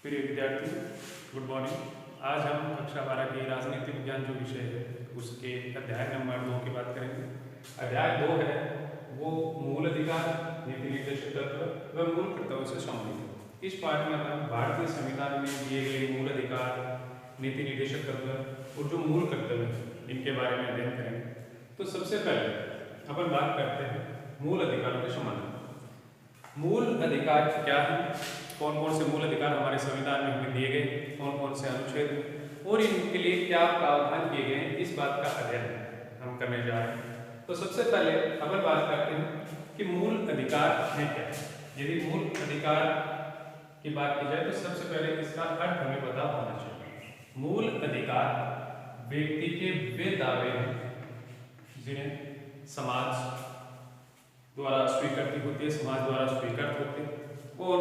प्रिय विद्यार्थी, good morning. आज हम कक्षा 12 की राजनीति विज्ञान जो विषय है उसके अध्याय नंबर 2 की बात करेंगे। अध्याय 2 है वो मूल अधिकार, नीति निर्देशक तत्व व मूल कर्तव्यों से संबंधित है। इस पाठ में हम भारतीय संविधान में दिए गए मूल अधिकार, नीति निर्देशक तत्व और जो मूल कर्तव्य है इनके बारे में अध्ययन करेंगे। तो सबसे पहले अपन बात करते हैं मूल अधिकारों के संबंध में। मूल अधिकार क्या है, कौन कौन से मूल अधिकार हमारे संविधान में हमें दिए गए, कौन कौन से अनुच्छेद और इनके लिए क्या प्रावधान किए गए हैं, इस बात का अध्ययन हम करने जा रहे हैं। तो सबसे पहले अपन बात करते हैं कि मूल अधिकार है क्या। यदि मूल अधिकार की बात की जाए तो सबसे पहले इसका अर्थ हमें पता होना चाहिए। मूल अधिकार व्यक्ति के वे दावे हैं जिन्हें समाज द्वारा स्वीकृति होती है, समाज द्वारा स्वीकृत होते हैं और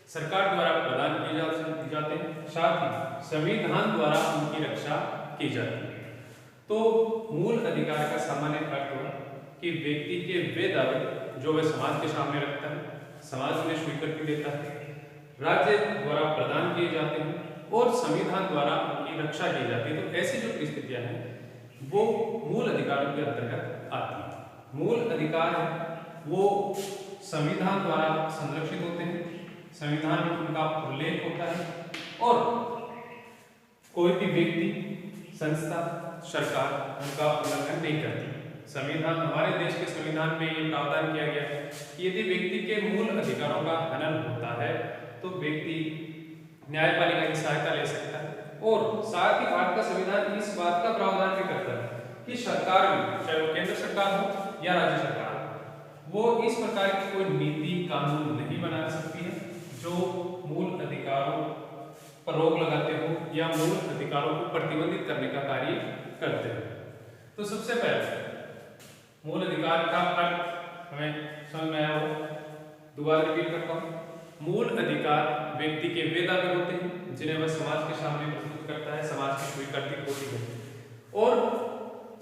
सरकार द्वारा प्रदान किए जाते हैं, साथ ही संविधान द्वारा उनकी रक्षा की जाती है। तो मूल अधिकार का सामान्य अर्थ हुआ कि व्यक्ति के वे दावे जो वह समाज के सामने रखता है, समाज उन्हें स्वीकृति देता है, राज्य द्वारा प्रदान किए जाते हैं और संविधान द्वारा उनकी रक्षा की जाती है। तो ऐसी जो परिस्थितियां हैं वो मूल अधिकारों के अंतर्गत आती है। मूल अधिकार है वो संविधान द्वारा संरक्षित होते हैं, संविधान में उनका उल्लेख होता है और कोई भी व्यक्ति, संस्था, सरकार उनका उल्लंघन नहीं करती। संविधान, हमारे देश के संविधान में ये प्रावधान किया गया है कि यदि व्यक्ति के मूल अधिकारों का हनन होता है तो व्यक्ति न्यायपालिका की सहायता ले सकता है और साथ ही भारत का संविधान इस बात का प्रावधान भी करता है कि सरकार में, चाहे वो केंद्र सरकार हो या राज्य सरकार, वो इस प्रकार की कोई नीति कानून नहीं बना सकती है जो मूल अधिकारों पर रोक लगाते हो या मूल अधिकारों को प्रतिबंधित करने का कार्य करते हैं। तो सबसे पहले मूल अधिकार का अर्थ हमें समझ में आया हो, दोबारा रिपीट करता हूँ। मूल अधिकार व्यक्ति के वे दावे होते हैं जिन्हें वह समाज के सामने प्रस्तुत करता है, समाज की स्वीकृति होती है और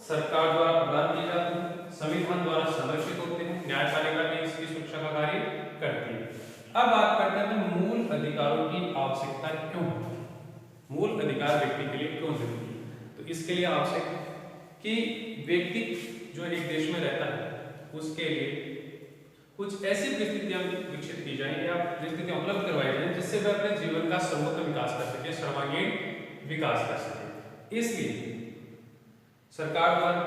सरकार द्वारा प्रदान किए जाते हैं, संविधान द्वारा संरक्षित होते हैं, न्यायपालिका भी इसकी सुरक्षा का कार्य करती है। अब बात करते हैं मूल अधिकारों की आवश्यकता क्यों है, मूल अधिकार व्यक्ति के लिए क्यों जरूरी है। तो इसके लिए आवश्यक है कि व्यक्ति जो एक देश में रहता है उसके लिए कुछ ऐसी परिस्थितियां विकसित की जाए या परिस्थितियां उपलब्ध करवाई जाए जिससे वह अपने जीवन का सर्वोत्तम विकास कर सके, सर्वांगीण विकास कर सके। इसलिए सरकार द्वारा,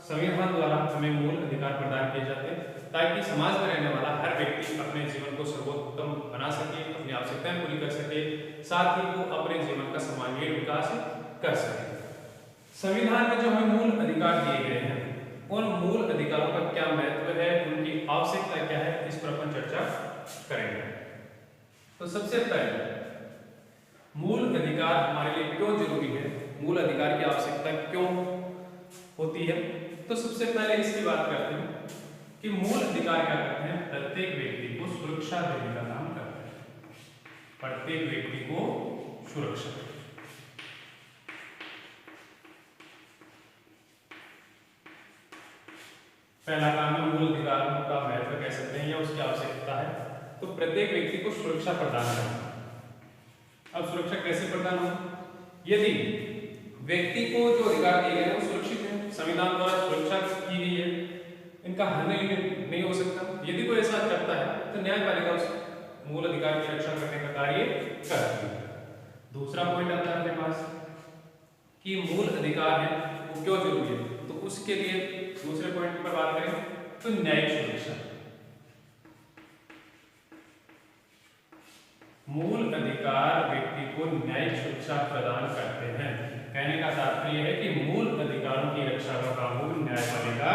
संविधान द्वारा हमें मूल अधिकार प्रदान किए जाते हैं ताकि समाज में रहने वाला हर व्यक्ति अपने जीवन को सर्वोत्तम बना सके, अपनी आवश्यकताएं पूरी कर सके, साथ ही वो अपने जीवन का सर्वांगीण विकास कर सके। संविधान में जो हमें मूल अधिकार दिए गए हैं उन मूल अधिकारों का क्या महत्व है, उनकी आवश्यकता क्या है, इस पर अपन चर्चा करेंगे। तो सबसे पहले मूल अधिकार हमारे लिए क्यों जरूरी है, मूल अधिकार की आवश्यकता क्यों होती है। तो सबसे पहले इसकी बात करते हैं कि मूल अधिकार क्या करते हैं, प्रत्येक व्यक्ति को सुरक्षा देने का काम करते हैं, प्रत्येक व्यक्ति को सुरक्षा। पहला काम है मूल अधिकारों का महत्व कह सकते हैं या उसकी आवश्यकता है, तो प्रत्येक व्यक्ति को सुरक्षा प्रदान करना। अब सुरक्षा कैसे प्रदान हो, यदि व्यक्ति को जो अधिकार दिए गए हैं वो सुरक्षित है, संविधान द्वारा सुरक्षा की गई है, इनका हनन नहीं हो सकता। यदि कोई ऐसा करता है तो न्यायपालिका उस मूल अधिकार की रक्षा करने का कार्य करती है। दूसरा पॉइंट आता है अपने पास कि मूल अधिकार है वो क्यों जरूरी है, तो उसके लिए दूसरे पॉइंट पर बात करें तो न्यायिक सुरक्षा। मूल अधिकार व्यक्ति को न्यायिक सुरक्षा प्रदान करते हैं। कहने का तात्पर्य है कि मूल अधिकारों की रक्षा का काम न्यायपालिका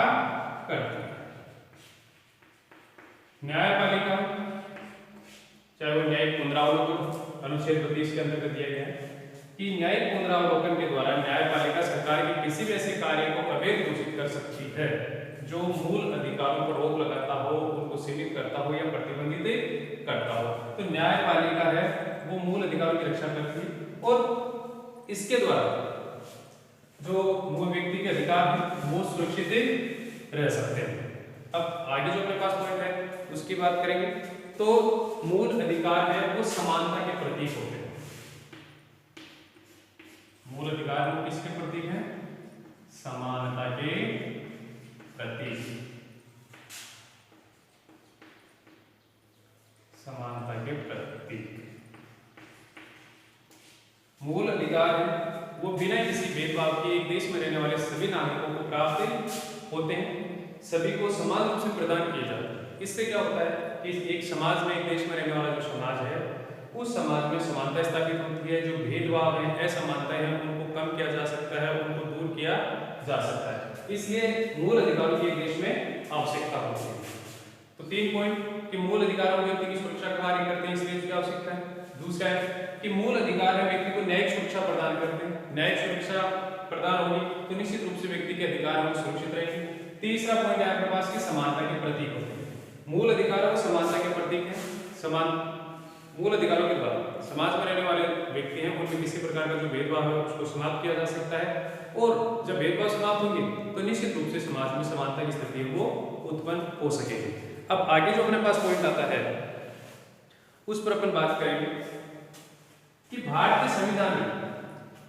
करती है। न्यायपालिका, चाहे वो न्यायिक पुनरावलोकन अनुच्छेद 32 के अंतर्गत दिया गया है कि न्यायिक पुनरावलोकन के द्वारा न्यायपालिका सरकार के किसी भी ऐसे कार्य को अवैध घोषित कर सकती है जो मूल अधिकारों पर रोक लगाता हो, उनको सीमित करता हो या प्रतिबंधित करता हो। तो न्यायपालिका है वो मूल अधिकारों की रक्षा करती है और इसके द्वारा जो मूल व्यक्ति के अधिकार हैं वो सुरक्षित रह सकते हैं। अब आगे जो अपने पास पॉइंट है उसकी बात करेंगे तो मूल अधिकार है वो समानता के प्रतीक होते हैं। मूल अधिकार वो किसके प्रतीक हैं? समानता के प्रतीक। समानता के प्रतीक मूल अधिकार है वो बिना किसी भेदभाव के एक देश में रहने वाले सभी नागरिकों को प्राप्त होते हैं, सभी को समान रूप से प्रदान किए जाते हैं। इससे क्या होता है कि एक समाज में, एक देश में रहने वाला जो समाज है उस समाज में समानता स्थापित होती है। जो भेदभाव है, असमानताएं हैं, उनको कम किया जा सकता है, उनको दूर किया जा सकता है। इसलिए मूल अधिकारों की एक देश में आवश्यकता होती है। तो 3 पॉइंट कि मूल अधिकारों व्यक्ति की सुरक्षा का कार्य करते हैं, इसलिए उसकी आवश्यकता है। दूसरा है कि मूल अधिकार है व्यक्ति को न्यायिक सुरक्षा प्रदान करते हैं, न्यायिक सुरक्षा प्रदान होगी तो निश्चित रूप से व्यक्ति के अधिकार हैं सुरक्षित रहेंगे। तीसरा पॉइंट है आपके पास कि समानता के प्रतीक होते हैं। मूल अधिकारों को समानता के प्रतीक हैं। समान मूल अधिकारों के द्वारा समाज में रहने वाले व्यक्ति हैं उनमें किसी प्रकार का जो भेदभाव है उसको समाप्त किया जा सकता है, और जब भेदभाव समाप्त होंगे तो निश्चित रूप से समाज में समानता की स्थिति वो उत्पन्न हो सकेगी। अब आगे जो अपने पास पॉइंट आता है उस पर अपन बात करेंगे कि भारतीय संविधान में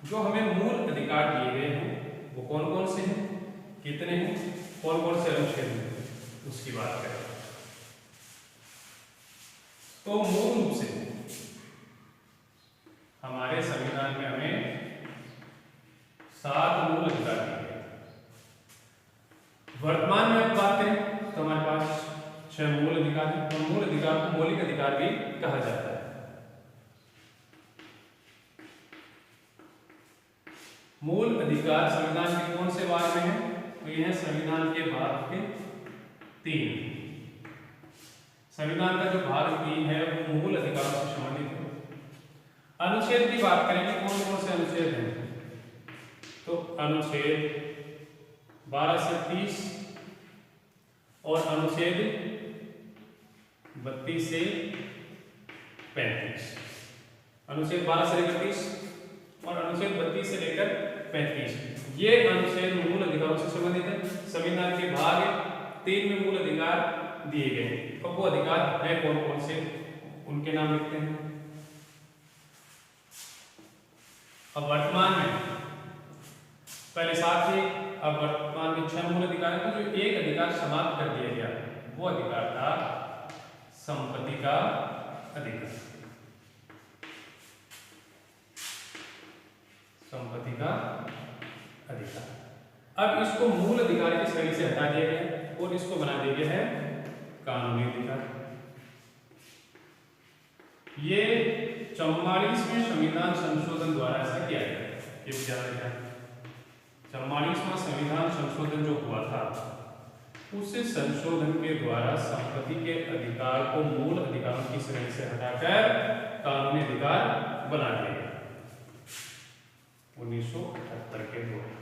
जो हमें मूल अधिकार दिए गए हैं वो कौन कौन से हैं, कितने हैं, कौन कौन से अनुच्छेद हैं, उसकी बात करें। तो मूल रूप से हमारे संविधान में हमें 7 मूल अधिकार दिए गए। वर्तमान में हम बात करें तो हमारे पास 6 मूल अधिकार हैं, और मूल अधिकार को मौलिक अधिकार भी कहा जाता है। मूल अधिकार संविधान के कौन से भाग में है? तो यह संविधान के भाग के 3। संविधान का जो भाग 3 है वो मूल अधिकारों से संबंधित है। अनुच्छेद की बात करेंगे कौन कौन से अनुच्छेद हैं, तो अनुच्छेद 12 से 30 और अनुच्छेद 32 से 35। अनुच्छेद 12 से लेकर 30 और अनुच्छेद 32 से लेकर 35 ये अनुच्छेद मूल अधिकारों से संबंधित है। संविधान के भाग 3 में मूल अधिकार दिए गए। अब वो अधिकार है कौन कौन से, उनके नाम लिखते हैं। अब वर्तमान में पहले 7 थे, अब वर्तमान में 6 मूल अधिकार हैं। तो जो एक अधिकार समाप्त कर दिया गया वो अधिकार था संपत्ति का अधिकार। संपत्ति का अधिकार अब इसको मूल अधिकार की श्रेणी से हटा दिया गया और इसको बना दिया गया है कानूनी अधिकार। ये 44वें संविधान संशोधन द्वारा ऐसा किया गया। ये ध्यान रखें, 44वां संविधान संशोधन जो हुआ था उस संशोधन के द्वारा संपत्ति के अधिकार को मूल अधिकारों की श्रेणी से हटाकर कानूनी अधिकार बना दिया गया 1978 के द्वारा।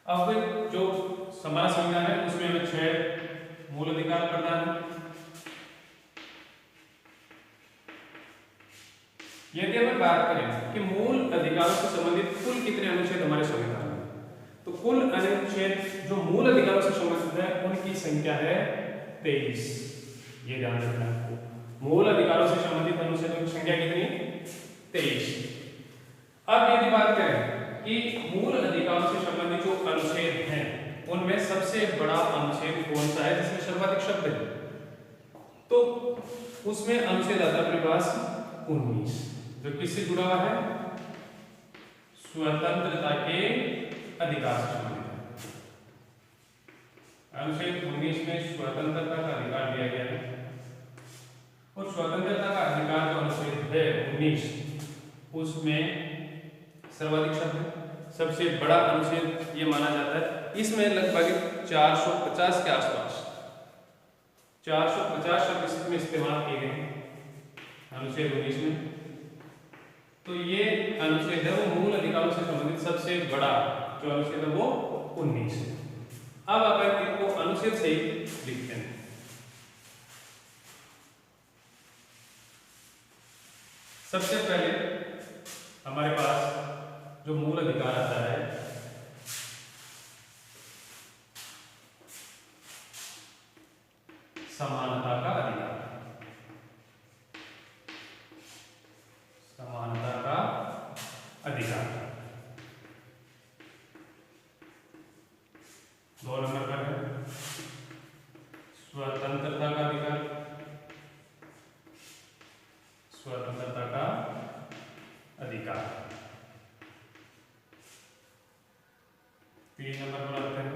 अब जो हमारा संविधान है उसमें हमें 6 मूल अधिकार प्रदान है। यदि हम बात करें कि मूल अधिकारों से संबंधित कुल कितने अनुच्छेद हमारे संविधान में, तो कुल अनुच्छेद जो मूल अधिकारों से संबंधित है उनकी संख्या है 23। ये ध्यान रखना है, मूल अधिकारों से संबंधित अनुच्छेदों की संख्या कितनी? 23। अब यदि बात करें कि मूल अधिकारों से संबंधित जो अनुच्छेद हैं उनमें सबसे बड़ा अनुच्छेद कौन सा है जिसमें सर्वाधिक शब्द है, तो उसमें अनुच्छेद आता है अपने पास 19 जो किससे जुड़ा हुआ है? स्वतंत्रता के अधिकार से संबंधित है। अनुच्छेद 19 में स्वतंत्रता का अधिकार दिया गया है और स्वतंत्रता का अधिकार जो अनुच्छेद है 19 उसमें सर्वाधिक शब्द सबसे बड़ा अनुच्छेद ये माना जाता है। इसमें लगभग 450 के आसपास 450 शब्द इसमें इस्तेमाल किए गए हैं अनुच्छेद 19 में। तो ये अनुच्छेद है वो मूल अधिकारों से संबंधित सबसे बड़ा जो अनुच्छेद है वो 19 है। अब अपन इनको अनुच्छेद से ही लिखते हैं। सबसे पहले हमारे पास जो मूल अधिकार आता है समानता का अधिकार, समानता का अधिकार। 2 नंबर पर है स्वतंत्रता का अधिकार, स्वतंत्रता का अधिकार। 3 नंबर पर आते हैं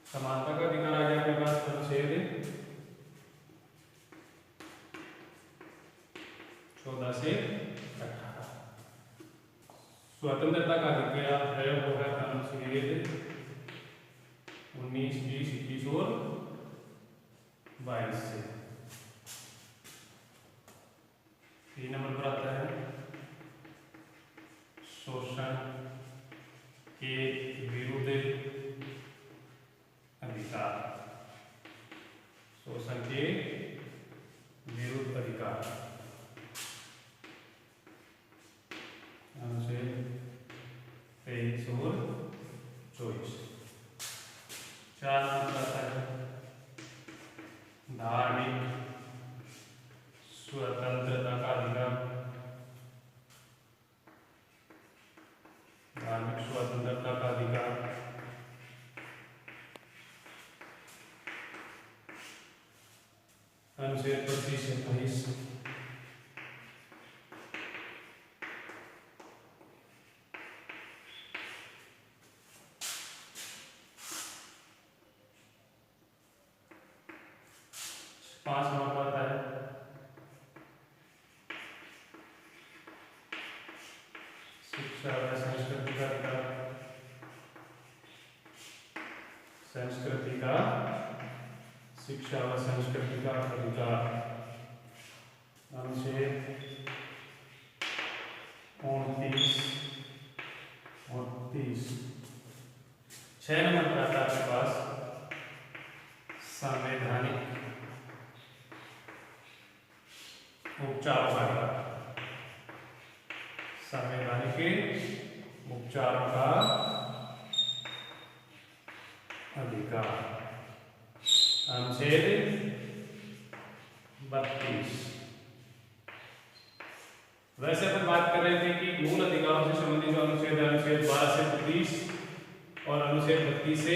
समानता का अधिकार आ गया अपने पास अनुच्छेद 14 से 18। स्वतंत्रता का अधिकार है वो है अनुच्छेद 19, 20, 21 और 22 से। 3 नंबर पर आता है शोषण के विरुद्ध अधिकार, शोषण के विरुद्ध अधिकार, अनुच्छेद 23 और 24। 4 नंबर आता है धार्मिक स्वतंत्रता का अधिकार, धार्मिक स्वतंत्रता का अधिकार। अनुच्छेद 25 से 28। 5 नंबर आता है शिक्षा व संस्कृति का अधिकार, संस्कृति का, शिक्षा व संस्कृति का अधिकार। अनुच्छेद 29 और 30। 6 नंबर पर आता है आपके पास संवैधानिक उपचारों का अधिकार, संवैधानिक उपचारों का अधिकार। अनुच्छेद 32। वैसे अपन बात कर रहे थे कि मूल अधिकारों से संबंधित जो अनुच्छेद है अनुच्छेद 12 से 30 और अनुच्छेद 32 से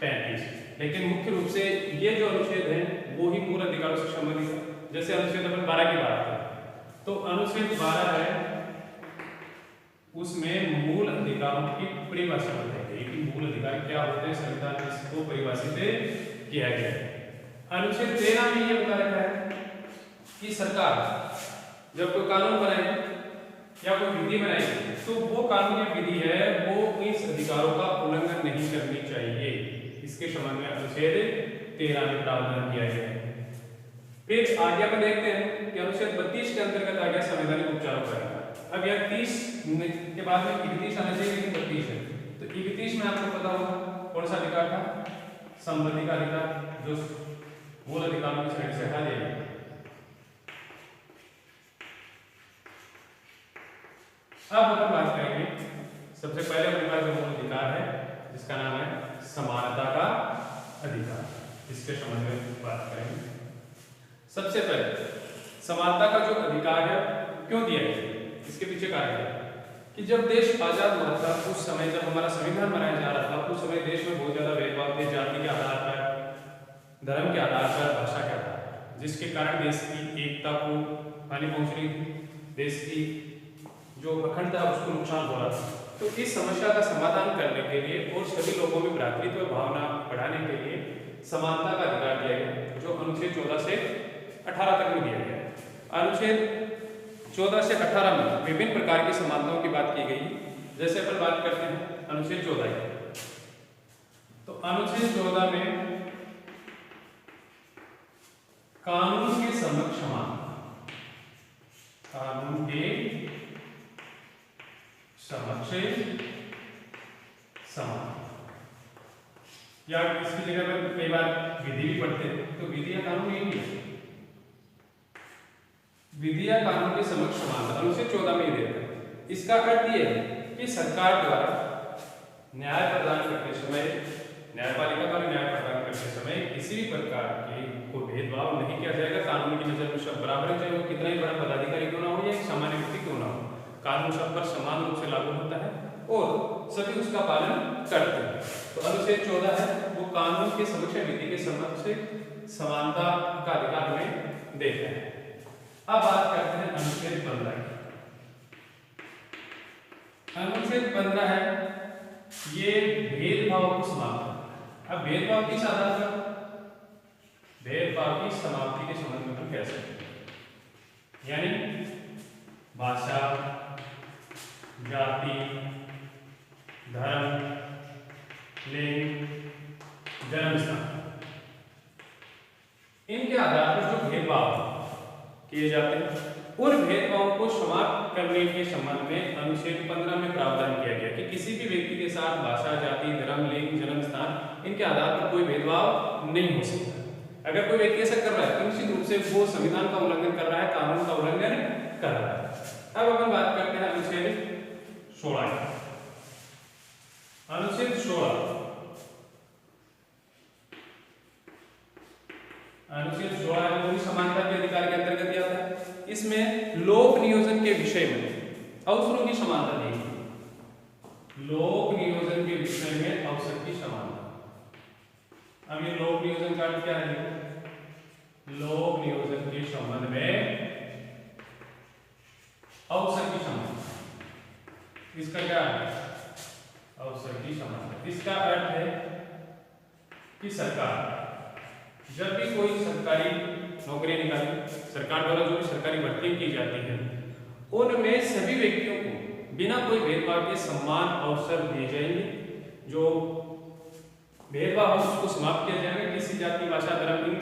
35, लेकिन मुख्य रूप से ये जो अनुच्छेद है वो ही मूल अधिकारों से संबंधित है। जैसे अनुच्छेद अपन 12 की बात करें तो अनुच्छेद 12 है उसमें मूल अधिकारों की परिभाषा बताई गई कि मूल अधिकार क्या होते हैं, संविधान में इसको परिभाषित किया गया है। अनुच्छेद 13 में यह बता रखा है कि सरकार जब कोई कानून बनाए या कोई विधि बनाए तो वो कानून या विधि है वो इस अधिकारों का उल्लंघन नहीं करनी चाहिए। इसके संबंध में अनुच्छेद 13 में प्रावधान किया गया है। फिर आगे अपन देखते हैं कि अनुच्छेद 32 के अंतर्गत आ गया संवैधानिक उपचारों का अधिकार। अब यह 30 के बाद में 31 आना चाहिए लेकिन 32 है तो 31 में आपको पता होगा कौन सा अधिकार था, संपत्ति का अधिकार जो मूल अधिकारों की श्रेणी से हटा दिया गया। अब अपन बात करेंगे सबसे पहले अपने पास जो मूल अधिकार है जिसका नाम है समानता का अधिकार, इसके संबंध में बात करेंगे। सबसे पहले समानता का जो अधिकार है क्यों दिया गया, इसके पीछे कारण है कि जब देश आजाद हुआ था उस समय जब हमारा संविधान बनाया जा रहा था उस समय देश में बहुत ज्यादा भेदभाव थे, जाति के आधार पर, धर्म के आधार पर, भाषा के आधार पर, जिसके कारण देश की एकता को हानि पहुंच रही थी, देश की जो अखंडता उसको नुकसान हो रहा था। तो इस समस्या का समाधान करने के लिए और सभी लोगों में भ्रातृत्व भावना बढ़ाने के लिए समानता का अधिकार दिया गया जो अनुच्छेद 14 से 18 तक में दिया गया। अनुच्छेद 14 से 18 में विभिन्न प्रकार की समानताओं की बात की गई। जैसे अपन बात करते हैं अनुच्छेद 14 की, तो अनुच्छेद 14 में कानून के समक्ष समान, कानून के समक्ष समान, या इसकी जगह पर कई बार विधि भी पढ़ते हैं तो विधि या कानून एक है, विधि या कानून के समक्ष समानता अनुच्छेद 14 में ही देता है। इसका अर्थ यह है कि सरकार द्वारा न्याय प्रदान करते समय, न्यायपालिका द्वारा न्याय प्रदान करते समय किसी भी प्रकार के कोई भेदभाव नहीं किया जाएगा। कानून की नजर में सब बराबर है, चाहे वो कितना ही बड़ा पदाधिकारी क्यों ना हो या एक सामान्य व्यक्ति क्यों ना हो। कानून सब पर समान रूप से लागू होता है और सभी उसका पालन करते हैं। तो अनुच्छेद 14 है वो कानून के समक्ष नीति के समक्ष समानता का अधिकार में देता है। अब बात करते हैं अनुच्छेद 15 की। अनुच्छेद 15 है ये भेदभाव को समाप्त करता है। अब भेदभाव किस आधार पर? भेदभाव की समाप्ति के संबंध में हम कह सकते हैं, यानी भाषा, जाति, धर्म, लिंग, जन्म स्थान, इनके आधार पर जो भेदभाव किए जाते हैं उन भेदभाव को समाप्त करने के संबंध में अनुच्छेद 15 में प्रावधान किया गया कि किसी भी व्यक्ति के साथ भाषा, जाति, धर्म, लिंग, जन्म स्थान इनके आधार पर कोई भेदभाव नहीं हो सकता। अगर कोई व्यक्ति ऐसा कर रहा है तो निश्चित रूप से वो संविधान का उल्लंघन कर रहा है, कानून का उल्लंघन कर रहा है। अब अपन बात करते हैं अनुच्छेद 16। अनुच्छेद 16 है वो भी समानता के अधिकार के अंतर्गत आता है। इसमें लोक नियोजन के विषय में अवसरों की समानता दी गई। लोक नियोजन के विषय में अवसर की समानता। अब ये लोक नियोजन का अर्थ क्या है? लोक नियोजन के संबंध में अवसर की समानता, इसका क्या है? अवसर की समानता। इसका अर्थ है कि सरकार जब भी कोई सरकारी नौकरियां निकाली, सरकार द्वारा जो भी सरकारी भर्ती की जाती है उनमें सभी व्यक्तियों को बिना कोई भेदभाव के समान अवसर दिए जाएंगे। जो भेदभाव है उसको समाप्त किया जाएगा। किसी जाति, भाषा, धर्म, इन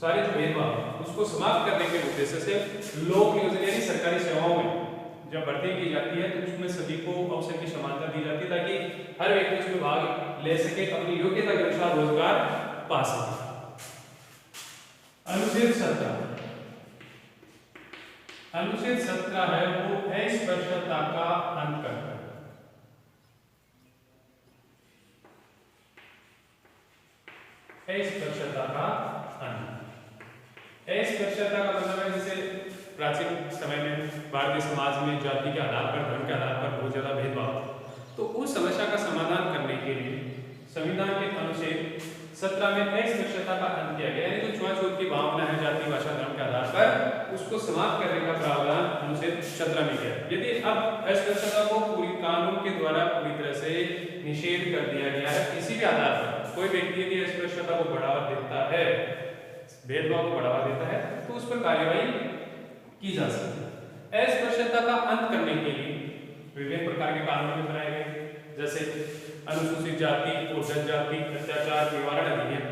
सारे जो भेदभाव उसको समाप्त करने के उद्देश्य से लोक नियोजन यानी सरकारी सेवाओं में जब भर्ती की जाती है तो उसमें सभी को अवसर की समानता दी जाती है ताकि हर व्यक्ति उसमें भाग ले सके, अपनी योग्यता के अनुसार रोजगार पा सके। अनुच्छेद 17 है वो अस्पृश्यता का अंत करता है। अस्पृश्यता का अंत। अस्पृश्यता का मतलब है जैसे प्राचीन समय में भारतीय समाज में जाति के आधार पर, धर्म के आधार पर बहुत ज्यादा भेदभाव, तो उस समस्या का समाधान करने के लिए संविधान के अनुच्छेद 17 में अस्पृश्यता का अंत किया गया। यानी जो छुआछूत की भावना है जाति, भाषा, धर्म के आधार पर उसको समाप्त करने का प्रावधान अनुच्छेद 17 में किया। यदि अब अस्पृश्यता को पूरी कानून के द्वारा पूरी तरह से निषेध कर दिया गया है, किसी भी आधार पर कोई व्यक्ति यदि अस्पृश्यता को बढ़ावा देता है, भेदभाव को बढ़ावा देता है तो उस पर कार्यवाही की जा सकती है। अस्पृश्यता का अंत करने के लिए विभिन्न प्रकार के कानून भी बनाए गए, जैसे अनुसूचित जाति और जनजाति अत्याचार निवारण अधिनियम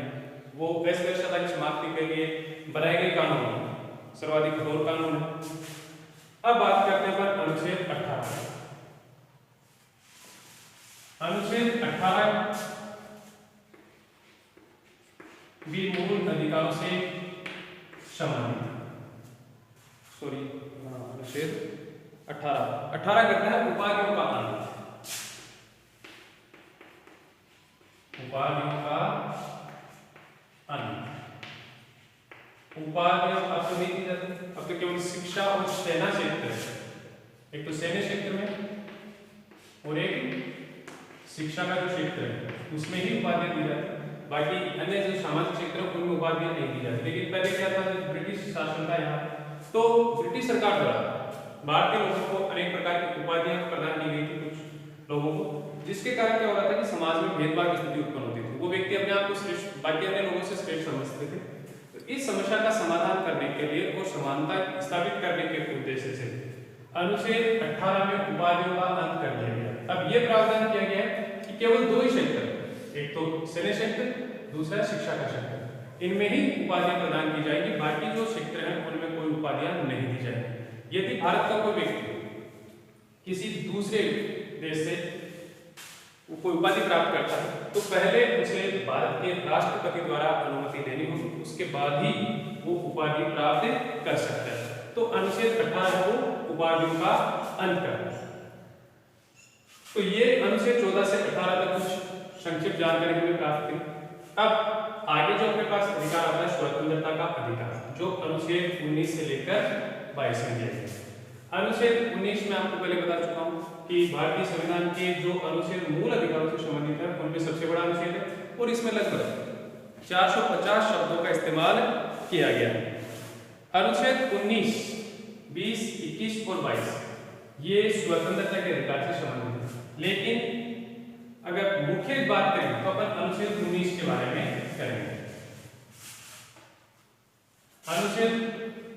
वो अस्पृश्यता की समाप्ति के लिए बनाए गए कानून, सर्वाधिक कठोर कानून है। अब बात करते हैं पर अनुच्छेद 18। अनुच्छेद 18 भी मूल अधिकारों से संबंधित। सॉरी, अनुच्छेद 18 कहता है उपाधियों का अंत। उपाधियों का अंत। उपाधियां अब तो नहीं दी जाती, अब तो केवल शिक्षा और सेना क्षेत्र है। एक तो सैन्य क्षेत्र में और एक शिक्षा का जो क्षेत्र है उसमें ही उपाधियां दी जाती, बाकी अन्य जो सामाजिक क्षेत्र है उनमें उपाधियां नहीं दी जाती। लेकिन पहले क्या था, जब ब्रिटिश शासन था यहाँ, तो ब्रिटिश सरकार द्वारा भारतीय लोगों को अनेक प्रकार की उपाधियां प्रदान की गई थी कुछ लोगों को, जिसके कारण क्या हो रहा था कि समाज में भेदभाव की स्थिति उत्पन्न होती थी। वो व्यक्ति अपने आप को श्रेष्ठ, बाकी अन्य लोगों से श्रेष्ठ समझते थे। तो इस समस्या का समाधान करने के लिए और समानता स्थापित करने के उद्देश्य से अनुच्छेद 18 में उपाधियों का अंत कर दिया गया। अब ये प्रावधान किया गया है कि केवल दो ही क्षेत्र, एक तो सैन्य क्षेत्र, दूसरा शिक्षा का क्षेत्र, इनमें ही उपाधियां प्रदान की जाएगी। बाकी जो क्षेत्र हैं उनमें कोई उपाधियां नहीं दी जाएगी। यदि भारत का कोई व्यक्ति किसी दूसरे देश से कोई उपाधि प्राप्त करता है तो पहले उसे भारत के राष्ट्रपति द्वारा अनुमति देनी होगी, उसके बाद ही वो उपाधि प्राप्त कर सकता है। तो अनुच्छेद 18 वो उपाधियों का अंत करता है। तो ये अनुच्छेद 14 से 18 तक कुछ संक्षिप्त जानकारी हमें प्राप्त की। अब आगे जो अपने पास अधिकार आता है स्वतंत्रता का अधिकार, जो अनुच्छेद 19 से लेकर 22 में दिया गया है। अनुच्छेद 19 में आपको पहले बता चुका हूं कि भारतीय संविधान के जो अनुच्छेद मूल अधिकारों से संबंधित है उनमें सबसे बड़ा अनुच्छेद है और इसमें लगभग 450 शब्दों का इस्तेमाल किया गया है। अनुच्छेद 19, 20, 21 और 22 ये स्वतंत्रता के अधिकार से संबंधित है, लेकिन अगर मुख्य बात करें तो अपन अनुच्छेद 19 के बारे में करेंगे। अनुच्छेद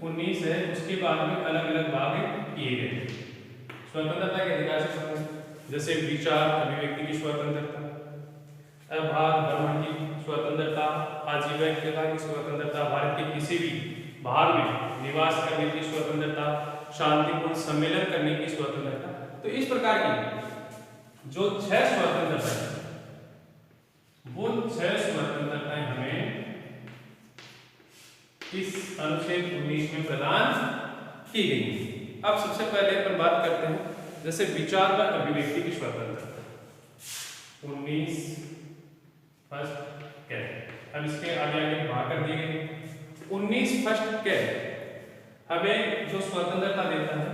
19 है, उसके बाद में अलग अलग भाग किए गए स्वतंत्रता के अधिकार से संबंधित, जैसे विचार अभिव्यक्ति की स्वतंत्रता, भाग भ्रमण की स्वतंत्रता, आजीविका की स्वतंत्रता, भारत के किसी भी भाग में निवास करने की स्वतंत्रता, शांतिपूर्ण सम्मेलन करने की स्वतंत्रता। तो इस प्रकार की जो 6 स्वतंत्रता है वो 6 स्वतंत्रताएं हमें इस अनुच्छेद 19 में प्रदान की गई। अब सबसे पहले अपन बात करते हैं जैसे विचार व अभिव्यक्ति की स्वतंत्रता 19 फर्स्ट क्या है। अब इसके आगे आगे भाग कर दिए गए। 19 फर्स्ट क्या है, हमें जो स्वतंत्रता देता है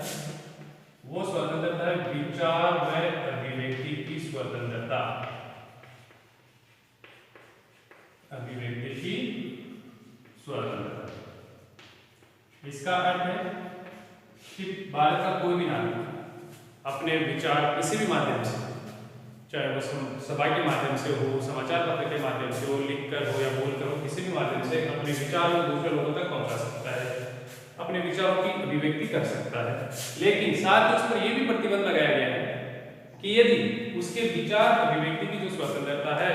वो स्वतंत्रता है विचार व अभिव्यक्ति की स्वतंत्रता। अभिव्यक्ति की स्वतंत्रता, इसका अर्थ है कि भारत का कोई भी नागरिक अपने विचार किसी भी माध्यम से, चाहे वो सभा के माध्यम से हो, समाचार पत्र के माध्यम से हो, लिखकर हो या बोलकर हो, किसी भी माध्यम से अपने विचारों को दूसरे लोगों तक पहुंचा सकता है, अपने विचारों की अभिव्यक्ति कर सकता है। लेकिन साथ ही उस पर यह भी प्रतिबंध लगाया गया है कि यदि उसके विचार अभिव्यक्ति की जो स्वतंत्रता है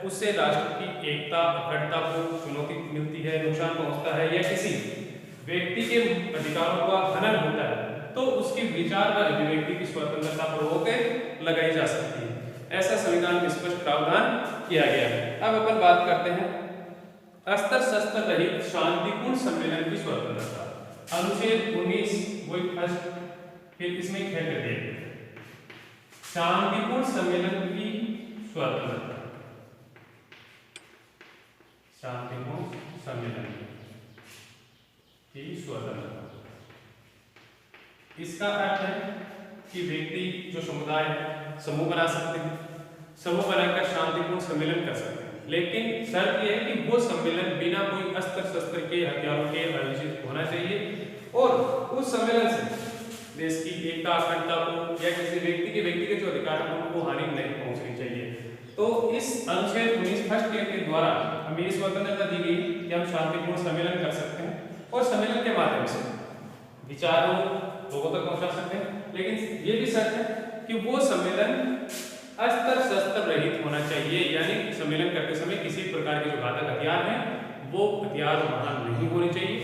उससे राष्ट्र की एकता अखंडता को चुनौती मिलती है, नुकसान पहुंचता है या किसी व्यक्ति के अधिकारों का हनन होता है, तो उसकी विचार व अभिव्यक्ति की स्वतंत्रता पर रोक लगाई जा सकती है। ऐसा संविधान में स्पष्ट प्रावधान किया गया है। अब अपन बात करते हैं अस्त्र शस्त्र रहित शांतिपूर्ण सम्मेलन की स्वतंत्रता। अनुच्छेद 19 वही फर्स्ट, फिर इसमें क्या कर दिया गया, शांतिपूर्ण सम्मेलन की स्वतंत्रता। शांतिपूर्ण सम्मेलन की स्वतंत्रता, इसका अर्थ है कि व्यक्ति जो समुदाय समूह बना सकते हैं, समूह बनाकर शांतिपूर्ण सम्मेलन कर सकते हैं, लेकिन शर्त यह है कि वो सम्मेलन बिना कोई अस्त्र शस्त्र के हथियारों के आयोजित होना चाहिए और उस सम्मेलन से देश की एकता अखंडता को या किसी व्यक्ति के व्यक्तिगत जो अधिकार है उनको हानि नहीं पहुंचनी चाहिए। तो इस अनुच्छेद 19 फर्स्ट के द्वारा हमें ये स्वतंत्रता दी गई कि हम शांतिपूर्ण सम्मेलन कर सकते हैं और सम्मेलन के माध्यम से विचारों लोगों तक पहुंचा सकते हैं, लेकिन ये भी शर्त है कि वो सम्मेलन अस्त्र शस्त्र रहित होना चाहिए, यानी सम्मेलन करते समय किसी प्रकार के जो घातक हथियार हैं वो हथियार वहां नहीं होने चाहिए।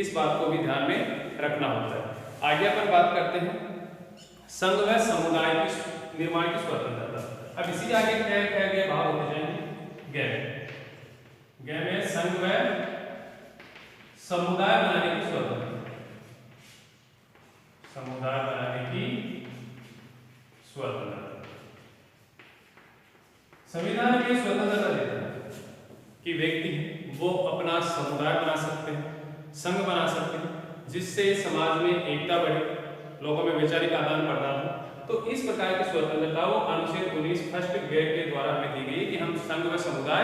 इस बात को भी ध्यान में रखना होता है। आगे अपन बात करते हैं संघ व समुदाय की निर्माण की स्वतंत्रता। अब इसी आगे क्या गया भाव होते जाएंगे गै में संघ व समुदाय बनाने की स्वतंत्रता। समुदाय बनाने की स्वतंत्रता, संविधान में स्वतंत्रता देता है कि व्यक्ति वो अपना समुदाय बना सकते हैं, संघ बना सकते हैं, जिससे समाज में एकता बढ़े, लोगों में वैचारिक आदान प्रदान हो। तो इस प्रकार की स्वतंत्रता वो अनुच्छेद 19 फर्स्ट के द्वारा हमें दी गई कि हम संघ व समुदाय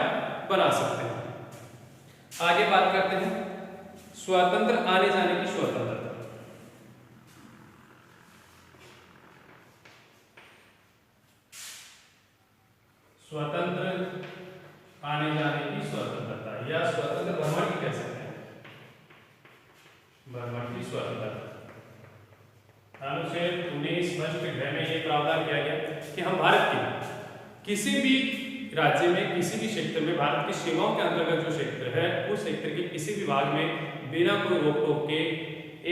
बना सकते हैं। आगे बात करते हैं स्वतंत्र आने जाने की स्वतंत्रता। स्वतंत्र आने जाने की स्वतंत्रता या स्वतंत्र भ्रमण की कह सकते हैं, भ्रमण की स्वतंत्रता। अनुच्छेद 19 फर्स्ट में ये प्रावधान किया गया कि हम भारत के किसी भी राज्य में किसी भी क्षेत्र में भारत की सीमाओं के अंतर्गत जो क्षेत्र है उस क्षेत्र के किसी भी भाग में बिना कोई रोक टोक के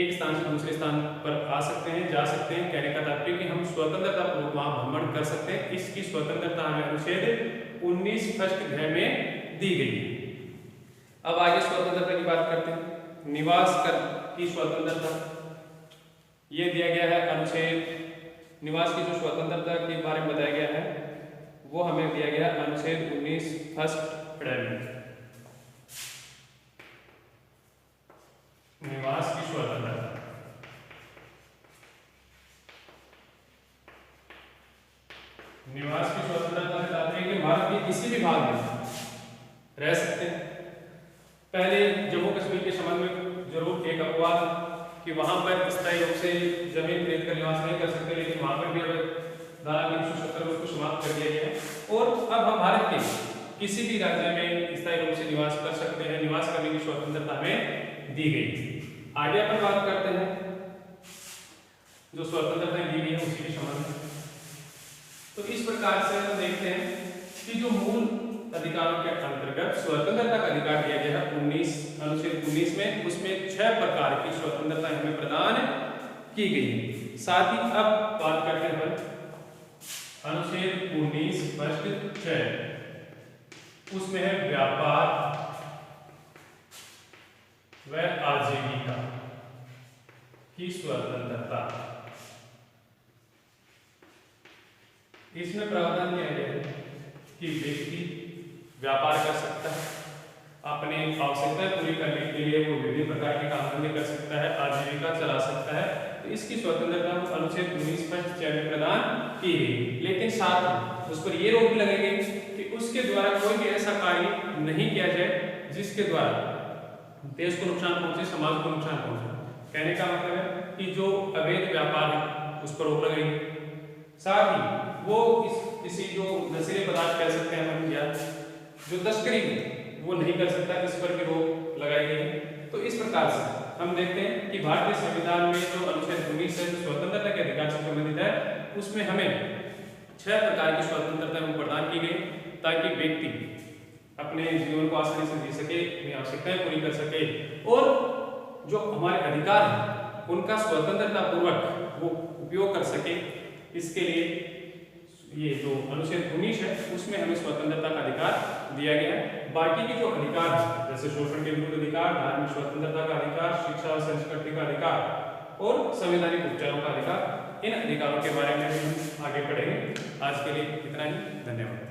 एक स्थान से दूसरे स्थान पर आ सकते हैं, जा सकते हैं। कहने का तात्पर्य कि हम स्वतंत्रता पूर्वक वहां भ्रमण कर सकते हैं। इसकी स्वतंत्रता हमें अनुच्छेद 19 फर्स्ट में दी गई है। अब आगे स्वतंत्रता की बात करते हैं। निवास कर की स्वतंत्रता ये दिया गया है अनुच्छेद निवास की जो स्वतंत्रता के बारे में बताया गया है वो हमें दिया गया अनुच्छेद 19 फर्स्ट अमेंडमेंट। निवास की स्वतंत्रता, निवास की स्वतंत्रता से तात्पर्य कि भारत के किसी भी भाग में रह सकते हैं। पहले जम्मू कश्मीर के संबंध में जरूर एक अपवाद कि वहां पर स्थायी रूप से जमीन खरीद कर निवास नहीं कर सकते, लेकिन वहां पर भी अब धारा 370 उसको समाप्त कर दिया गया है और अब हम भारत के किसी भी राज्य में स्थायी रूप से निवास कर सकते हैं। निवास करने की स्वतंत्रता हमें दी गई। आगे अपन बात करते हैं जो स्वतंत्रता दी गई है उसी के संबंध में। तो इस प्रकार से हम देखते हैं कि जो मूल अधिकारों के अंतर्गत स्वतंत्रता का अधिकार दिया गया है अनुच्छेद 19 में, उसमें 6 प्रकार की स्वतंत्रता हमें प्रदान की गई है। साथ ही अब बात करते हैं अनुच्छेद 19 फर्स्ट 6, उसमें है व्यापार व आजीविका की स्वतंत्रता। इसमें प्रावधान किया गया है कि व्यक्ति व्यापार कर सकता है, अपनी आवश्यकताएं पूरी करने के लिए वो विभिन्न प्रकार के काम धंधे कर सकता है, आजीविका चला सकता है। तो इसकी स्वतंत्रता अनुच्छेद 19 फर्स्ट 6 में प्रदान की गई। लेकिन साथ ही उस पर ये रोक लगाई गई कि उसके द्वारा कोई भी ऐसा कार्य नहीं किया जाए जिसके द्वारा देश को नुकसान पहुंचे, समाज को नुकसान पहुंचे। कहने का मतलब है कि जो अवैध व्यापार है उस पर रोक लगाई। साथ ही वो किसी जो नशीले पदार्थ कह सकते हैं हम, या जो तस्करी वो नहीं कर सकता, इस पर भी रोक लगाई गई है। तो इस प्रकार से हम देखते हैं कि भारतीय संविधान में जो अनुच्छेद 19 है जो स्वतंत्रता के अधिकार से संबंधित है, उसमें हमें 6 प्रकार की स्वतंत्रता प्रदान की गई ताकि व्यक्ति अपने जीवन को आसानी से जी सके, अपनी आवश्यकताएं पूरी कर सके और जो हमारे अधिकार हैं उनका स्वतंत्रता पूर्वक वो उपयोग कर सके। इसके लिए ये जो अनुच्छेद 19 है उसमें हमें स्वतंत्रता का अधिकार दिया गया है। बाकी के जो अधिकार है जैसे शोषण के विरुद्ध अधिकार, धार्मिक स्वतंत्रता का अधिकार, शिक्षा और संस्कृति का अधिकार और संवैधानिक उपचारों का अधिकार, इन अधिकारों के बारे में भी हम आगे पढ़ेंगे। आज के लिए इतना ही, धन्यवाद।